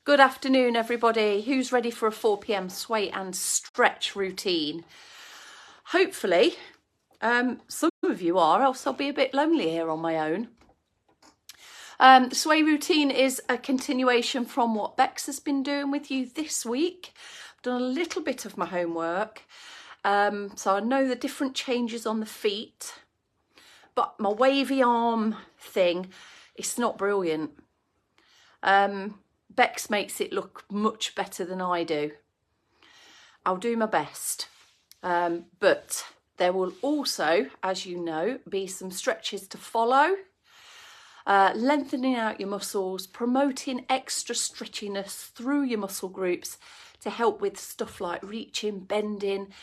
Good afternoon, everybody. Who's ready for a 4 p.m. sway and stretch routine? Hopefully, some of you are, else I'll be a bit lonely here on my own. The sway routine is a continuation from what Bex has been doing with you this week. I've done a little bit of my homework, so I know the different changes on the feet, but my wavy arm thing, it's not brilliant. Bex makes it look much better than I do. I'll do my best. But there will also, as you know, be some stretches to follow. Lengthening out your muscles, promoting extra stretchiness through your muscle groups to help with stuff like reaching, bending,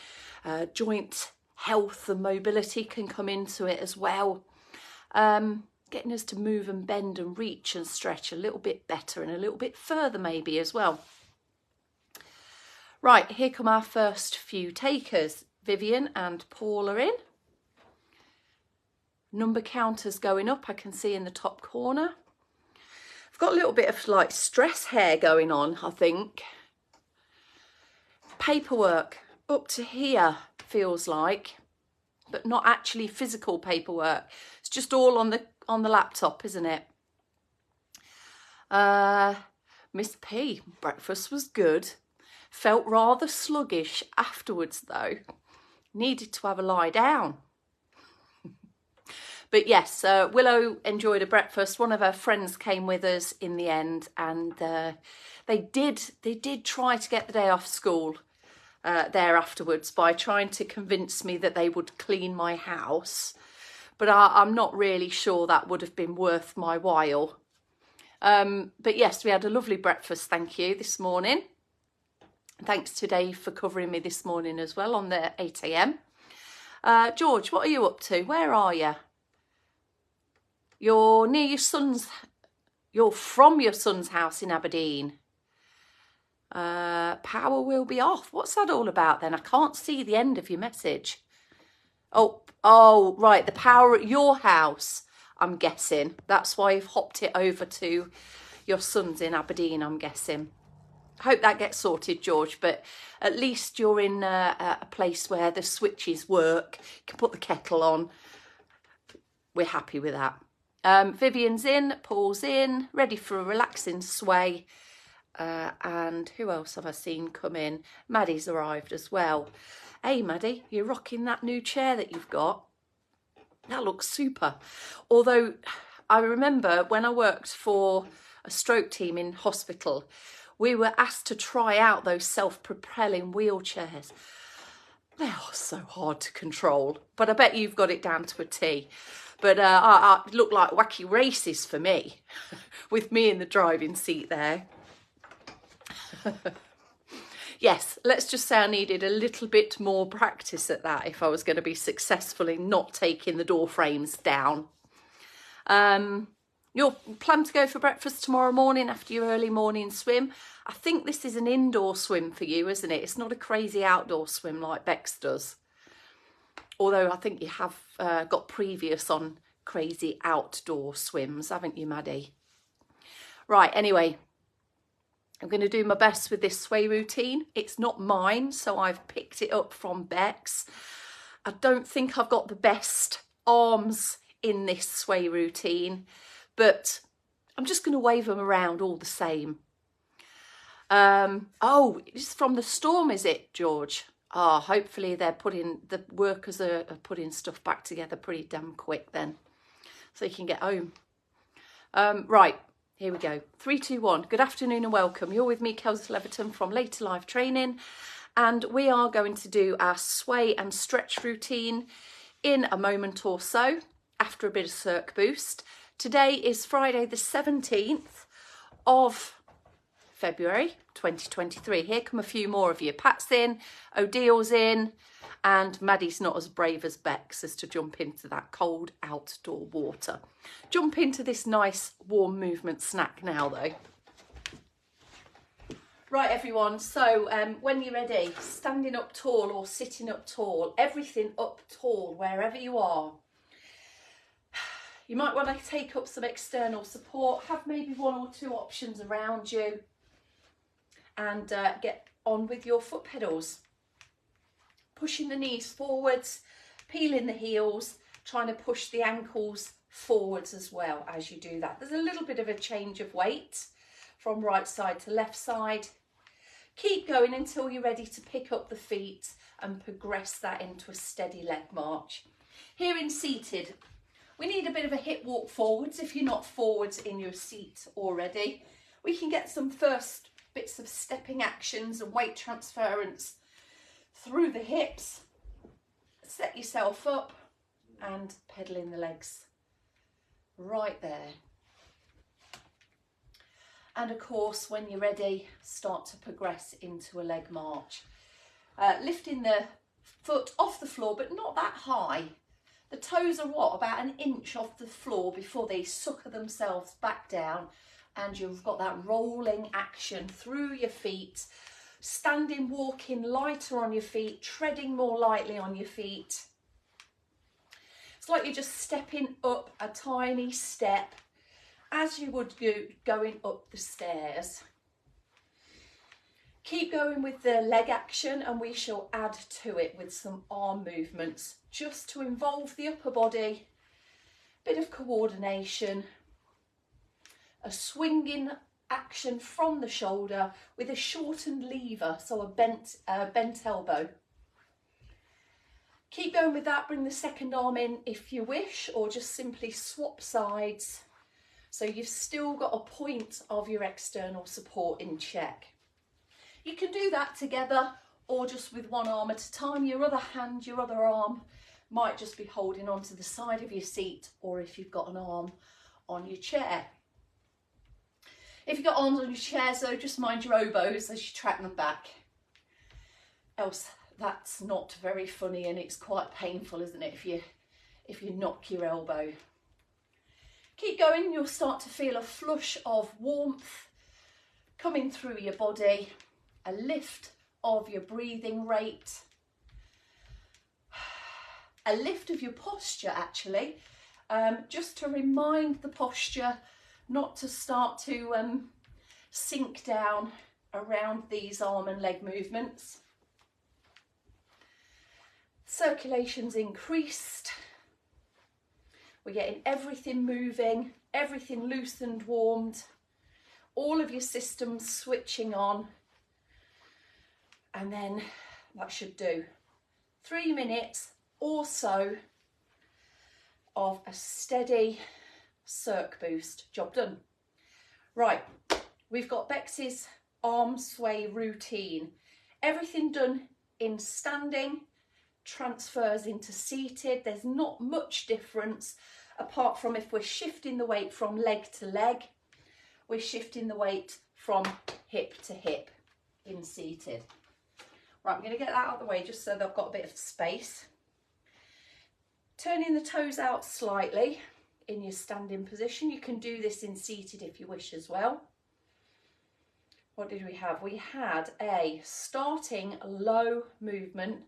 joint health and mobility can come into it as well. Getting us to move and bend and reach and stretch a little bit better and a little bit further maybe as well. Right, here come our first few takers. Vivian and Paul are in. Number counters going up, I can see in the top corner. I've got a little bit of like stress hair going on, I think. Paperwork up to here feels like, but not actually physical paperwork. It's just all on the laptop, isn't it? Miss P, breakfast was good. Felt rather sluggish afterwards though. Needed to have a lie down. But yes, Willow enjoyed a breakfast. One of her friends came with us in the end, and they did try to get the day off school there afterwards by trying to convince me that they would clean my house. But I'm not really sure that would have been worth my while. But yes, we had a lovely breakfast, thank you, this morning. Thanks to Dave for covering me this morning as well on the 8 a.m. George, what are you up to? Where are you? You're near your son's, you're from your son's house in Aberdeen. Power will be off. What's that all about then? I can't see the end of your message. Oh, right, the power at your house, I'm guessing. That's why you've hopped it over to your son's in Aberdeen, I'm guessing. I hope that gets sorted, George, but at least you're in a place where the switches work. You can put the kettle on. We're happy with that. Vivian's in, Paul's in, ready for a relaxing sway. And who else have I seen come in? Maddie's arrived as well. Hey, Maddie, you're rocking that new chair that you've got. That looks super. Although I remember when I worked for a stroke team in hospital, we were asked to try out those self-propelling wheelchairs. They are so hard to control, but I bet you've got it down to a T. But it looked like wacky races for me, with me in the driving seat there. Yes, let's just say I needed a little bit more practice at that if I was going to be successful in not taking the door frames down. You'll plan to go for breakfast tomorrow morning after your early morning swim. I think this is an indoor swim for you, isn't it? It's not a crazy outdoor swim like Bex does. Although I think you have got previous on crazy outdoor swims, haven't you, Maddie? Right, anyway, I'm going to do my best with this sway routine. It's not mine, so I've picked it up from Bex. I don't think I've got the best arms in this sway routine, but I'm just going to wave them around all the same. Oh, it's from the storm, is it, George? Hopefully the workers are putting stuff back together pretty damn quick then, so you can get home. Right, here we go. 3, 2, 1. Good afternoon and welcome. You're with me, Kelsey Leverton from Later Life Training, and we are going to do our sway and stretch routine in a moment or so after a bit of Cirque Boost. Today is Friday the 17th of February 2023. Here come a few more of you. Pat's in, Odil's in, and Maddie's not as brave as Bex as to jump into that cold outdoor water. Jump into this nice warm movement snack now though. Right everyone, so when you're ready, standing up tall or sitting up tall, everything up tall wherever you are. You might want to take up some external support, have maybe 1 or 2 options around you. and get on with your foot pedals. Pushing the knees forwards, peeling the heels, trying to push the ankles forwards as well as you do that. There's a little bit of a change of weight from right side to left side. Keep going until you're ready to pick up the feet and progress that into a steady leg march. Here in seated, we need a bit of a hip walk forwards if you're not forwards in your seat already. We can get some first bits of stepping actions and weight transference through the hips. Set yourself up and pedaling the legs right there. And of course, when you're ready, start to progress into a leg march. Lifting the foot off the floor, but not that high. The toes are about an inch off the floor before they sucker themselves back down, and you've got that rolling action through your feet, standing, walking lighter on your feet, treading more lightly on your feet. It's like you're just stepping up a tiny step as you would do going up the stairs. Keep going with the leg action, and we shall add to it with some arm movements just to involve the upper body, bit of coordination, a swinging action from the shoulder with a shortened lever, so a bent elbow. Keep going with that. Bring the second arm in if you wish, or just simply swap sides. So you've still got a point of your external support in check. You can do that together or just with one arm at a time. Your other hand, your other arm might just be holding onto the side of your seat, or if you've got an arm on your chair. If you've got arms on your chair, so just mind your elbows as you track them back. Else that's not very funny, and it's quite painful, isn't it, if you knock your elbow. Keep going, you'll start to feel a flush of warmth coming through your body, a lift of your breathing rate, a lift of your posture actually, just to remind the posture not to start to sink down around these arm and leg movements. Circulation's increased. We're getting everything moving, everything loosened, warmed, all of your systems switching on. And then that should do 3 minutes or so of a steady circ boost. Job done. Right, we've got Bex's arm sway routine. Everything done in standing, transfers into seated. There's not much difference apart from if we're shifting the weight from leg to leg, we're shifting the weight from hip to hip in seated. Right, I'm going to get that out of the way just so that I've got a bit of space. Turning the toes out slightly in your standing position. You can do this in seated if you wish as well. What did we have? We had a starting low movement,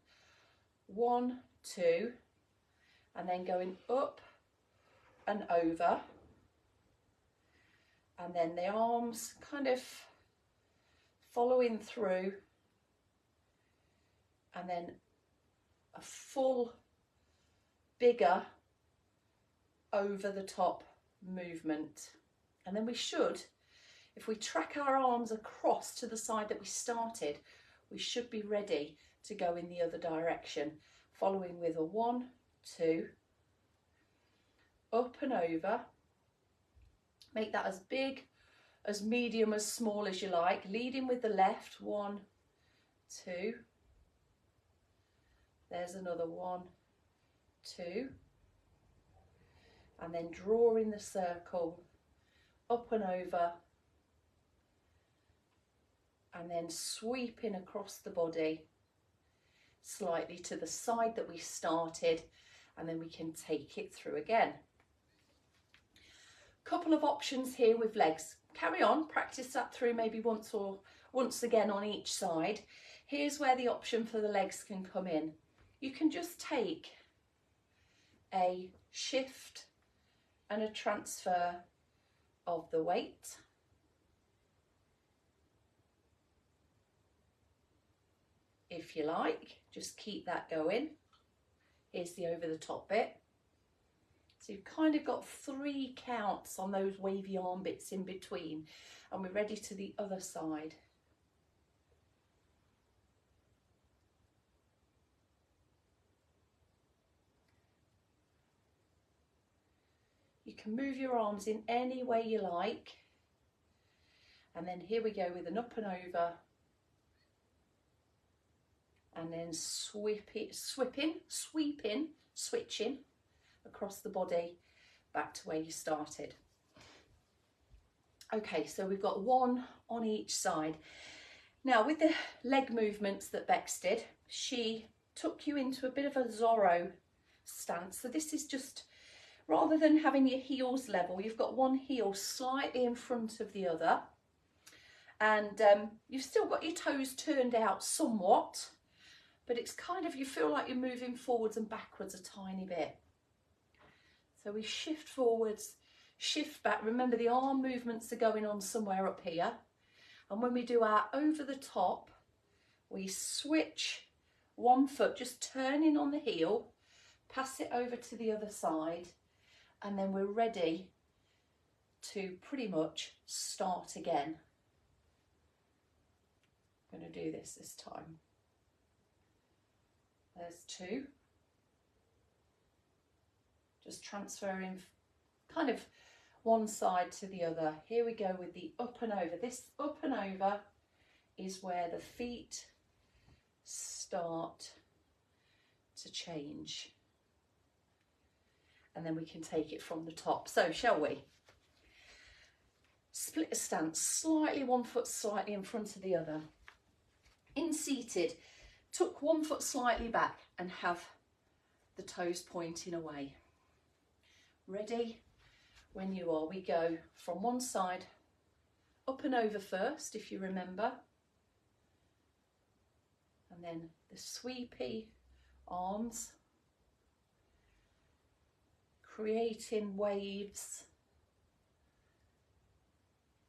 1, 2, and then going up and over, and then the arms kind of following through, and then a full bigger over the top movement. And then we should, if we track our arms across to the side that we started, we should be ready to go in the other direction, following with a 1, 2, up and over. Make that as big, as medium, as small as you like. Leading with the left, 1, 2. There's another 1, 2. And then drawing the circle up and over, and then sweeping across the body slightly to the side that we started, and then we can take it through again. Couple of options here with legs. Carry on, practice that through maybe once again on each side. Here's where the option for the legs can come in. You can just take a shift and a transfer of the weight. if you like. Just keep that going. Here's the over the top bit. So you've kind of got 3 counts on those wavy arm bits in between, and we're ready to the other side. You can move your arms in any way you like. And then here we go with an up and over. And then switching across the body back to where you started. Okay, so we've got 1 on each side. Now with the leg movements that Bex did, she took you into a bit of a Zorro stance. So this is just, rather than having your heels level, you've got one heel slightly in front of the other. And you've still got your toes turned out somewhat, but it's kind of, you feel like you're moving forwards and backwards a tiny bit. So we shift forwards, shift back. Remember, the arm movements are going on somewhere up here. And when we do our over the top, we switch one foot, just turning on the heel, pass it over to the other side, and then we're ready to pretty much start again. I'm going to do this time. There's 2. Just transferring kind of one side to the other. Here we go with the up and over. This up and over is where the feet start to change. And then we can take it from the top. So shall we? Split a stance, slightly one foot slightly in front of the other. In seated, tuck one foot slightly back and have the toes pointing away. Ready? When you are, we go from one side, up and over first, if you remember. And then the sweepy arms, creating waves.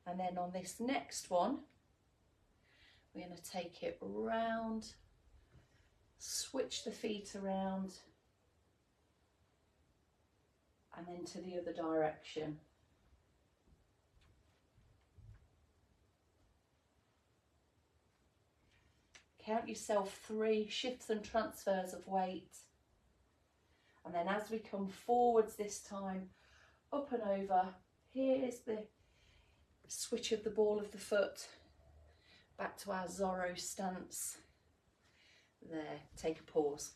And then on this next one, we're going to take it round, switch the feet around, and then to the other direction. Count yourself 3 shifts and transfers of weight. And then as we come forwards this time, up and over, here's the switch of the ball of the foot, back to our Zorro stance. There, take a pause.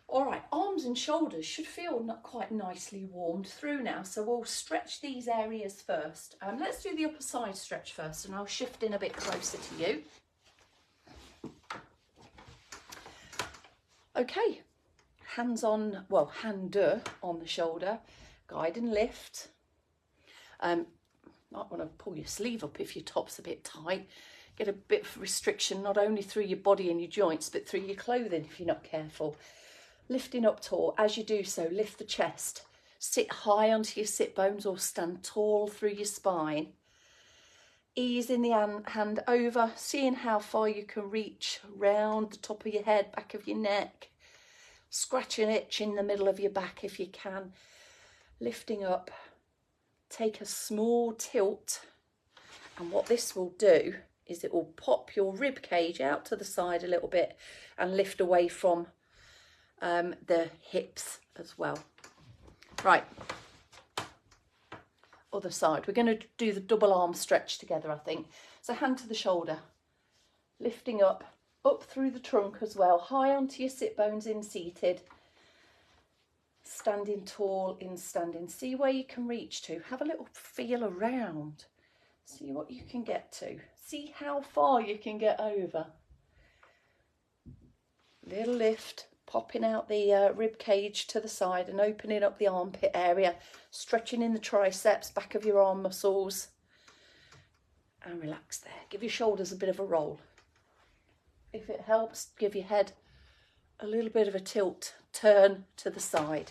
All right, arms and shoulders should feel not quite nicely warmed through now, so we'll stretch these areas first. Let's do the upper side stretch first, and I'll shift in a bit closer to you. Okay, hands on, well, hand on the shoulder, guide and lift. Might want to pull your sleeve up if your top's a bit tight. Get a bit of restriction, not only through your body and your joints, but through your clothing if you're not careful. Lifting up tall. As you do so, lift the chest. Sit high onto your sit bones or stand tall through your spine. Easing the hand over, seeing how far you can reach round the top of your head, back of your neck. Scratch an itch in the middle of your back if you can. Lifting up. Take a small tilt. And what this will do is it will pop your rib cage out to the side a little bit and lift away from the hips as well. Right, other side. We're going to do the double arm stretch together, I think. So hand to the shoulder, lifting up through the trunk as well, high onto your sit bones in seated, standing tall in standing. See where you can reach to. Have a little feel around. See what you can get to. See how far you can get over. Little lift. Popping out the rib cage to the side and opening up the armpit area, stretching in the triceps, back of your arm muscles, and relax there. Give your shoulders a bit of a roll. If it helps, give your head a little bit of a tilt, turn to the side.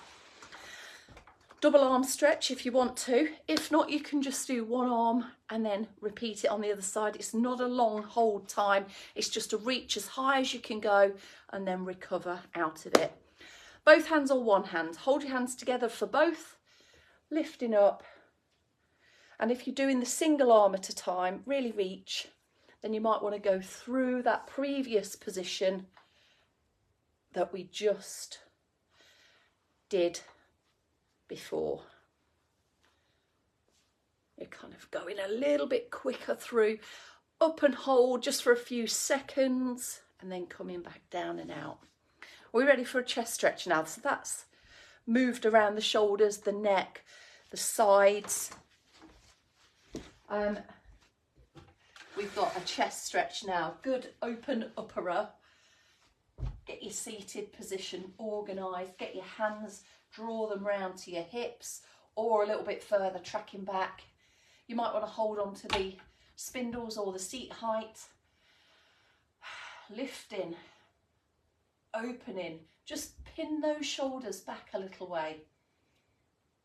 Double arm stretch if you want to. If not, you can just do one arm and then repeat it on the other side. It's not a long hold time. It's just to reach as high as you can go and then recover out of it. Both hands or one hand. Hold your hands together for both, lifting up. And if you're doing the single arm at a time, really reach, then you might want to go through that previous position that we just did before. You're kind of going a little bit quicker through, up and hold just for a few seconds and then coming back down and out. We're ready for a chest stretch now. So that's moved around the shoulders, the neck, the sides. We've got a chest stretch now. Good open upper. Get your seated position organised. Get your hands, draw them round to your hips or a little bit further, tracking back. You might want to hold on to the spindles or the seat height. Lifting, opening. Just pin those shoulders back a little way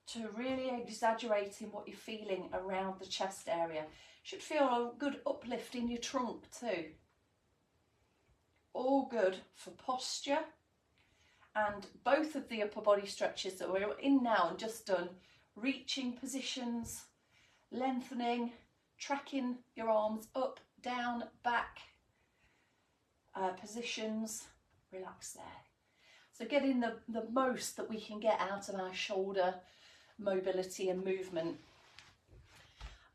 to really exaggerating what you're feeling around the chest area. Should feel a good uplift in your trunk too. All good for posture. And both of the upper body stretches that we're in now and just done, reaching positions, lengthening, tracking your arms up, down, back, positions, relax there. So getting the most that we can get out of our shoulder mobility and movement.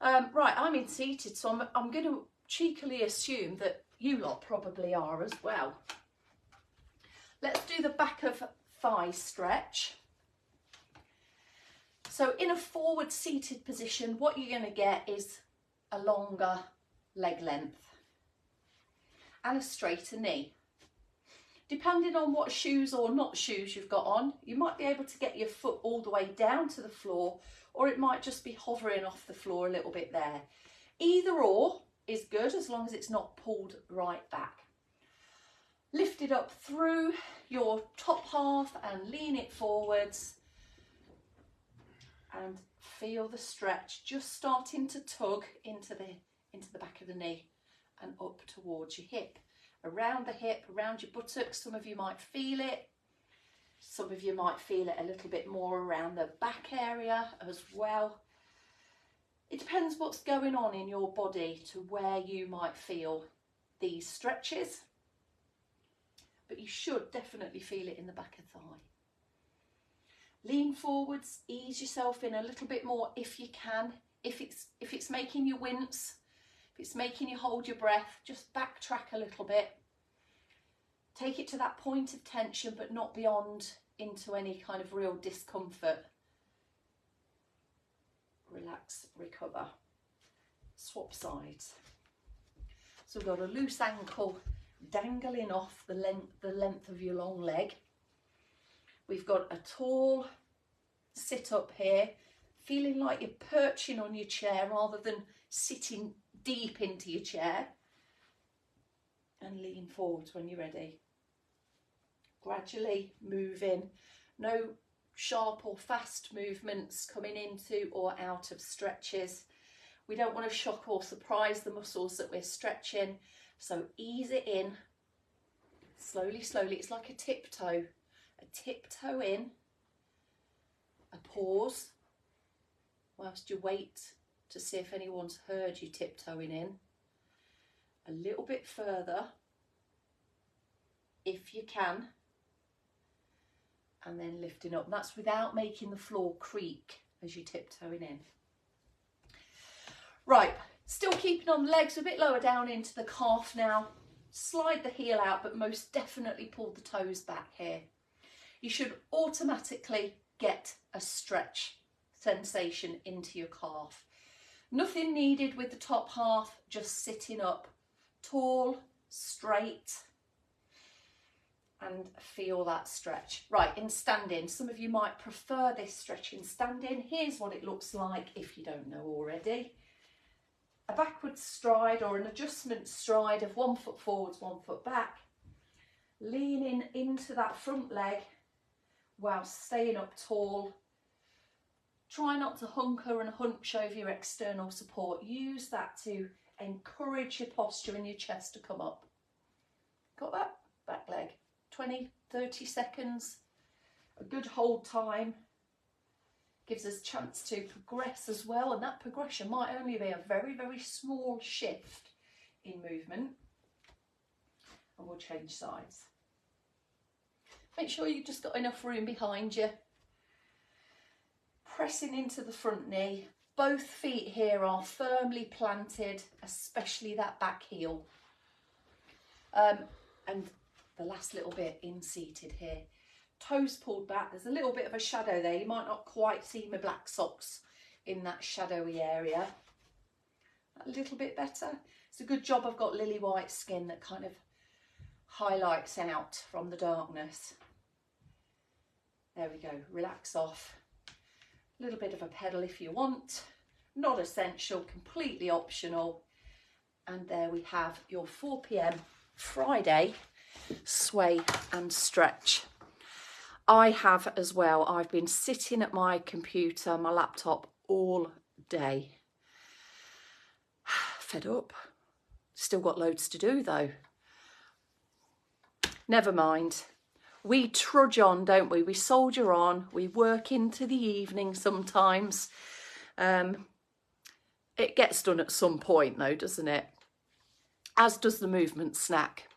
Right, I'm in seated, so I'm going to cheekily assume that you lot probably are as well. Let's do the back of thigh stretch. So in a forward seated position, what you're going to get is a longer leg length and a straighter knee. Depending on what shoes or not shoes you've got on, you might be able to get your foot all the way down to the floor, or it might just be hovering off the floor a little bit there. Either or is good as long as it's not pulled right back. Lift it up through your top half and lean it forwards and feel the stretch just starting to tug into the back of the knee and up towards your hip. Around the hip, around your buttocks. Some of you might feel it. Some of you might feel it a little bit more around the back area as well. It depends what's going on in your body to where you might feel these stretches. But you should definitely feel it in the back of the thigh. Lean forwards, ease yourself in a little bit more if you can. If it's making you wince, if it's making you hold your breath, just backtrack a little bit. Take it to that point of tension, but not beyond into any kind of real discomfort. Relax, recover. Swap sides. So we've got a loose ankle dangling off the length of your long leg. We've got a tall sit up here, feeling like you're perching on your chair rather than sitting deep into your chair. And lean forwards when you're ready. Gradually moving, no sharp or fast movements coming into or out of stretches. We don't want to shock or surprise the muscles that we're stretching, so ease it in slowly, slowly. It's like a tiptoe in, a pause whilst you wait to see if anyone's heard you tiptoeing in, a little bit further if you can, and then lifting up. That's without making the floor creak as you're tiptoeing in. Right, still keeping on the legs, a bit lower down into the calf now. Slide the heel out, but most definitely pull the toes back here. You should automatically get a stretch sensation into your calf. Nothing needed with the top half, just sitting up tall, straight, and feel that stretch. Right, in standing, some of you might prefer this stretch in standing. Here's what it looks like if you don't know already. A backward stride or an adjustment stride of 1 foot forwards, 1 foot back, leaning into that front leg while staying up tall, Try not to hunker and hunch over your external support. Use that to encourage your posture and your chest to come up. Got that? Back leg. 20, 30 seconds. A good hold time. Gives us a chance to progress as well, and that progression might only be a very, very small shift in movement. And we'll change sides. Make sure you've just got enough room behind you. Pressing into the front knee. Both feet here are firmly planted, especially that back heel. And the last little bit in seated here. Toes pulled back. There's a little bit of a shadow there. You might not quite see my black socks in that shadowy area. A little bit better. It's a good job I've got lily white skin that kind of highlights out from the darkness. There we go. Relax off. A little bit of a pedal if you want. Not essential, completely optional. And there we have your 4 p.m. Friday sway and stretch. I have as well. I've been sitting at my computer, my laptop all day. Fed up. Still got loads to do though. Never mind. We trudge on, don't we? We soldier on. We work into the evening sometimes. It gets done at some point though, doesn't it? As does the movement snack.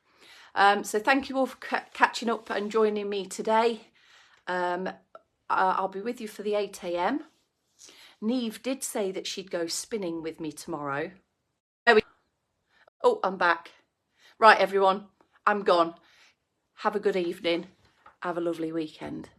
So thank you all for catching up and joining me today. I'll be with you for the 8 a.m. Neve did say that she'd go spinning with me tomorrow. Oh, I'm back. Right, everyone, I'm gone. Have a good evening. Have a lovely weekend.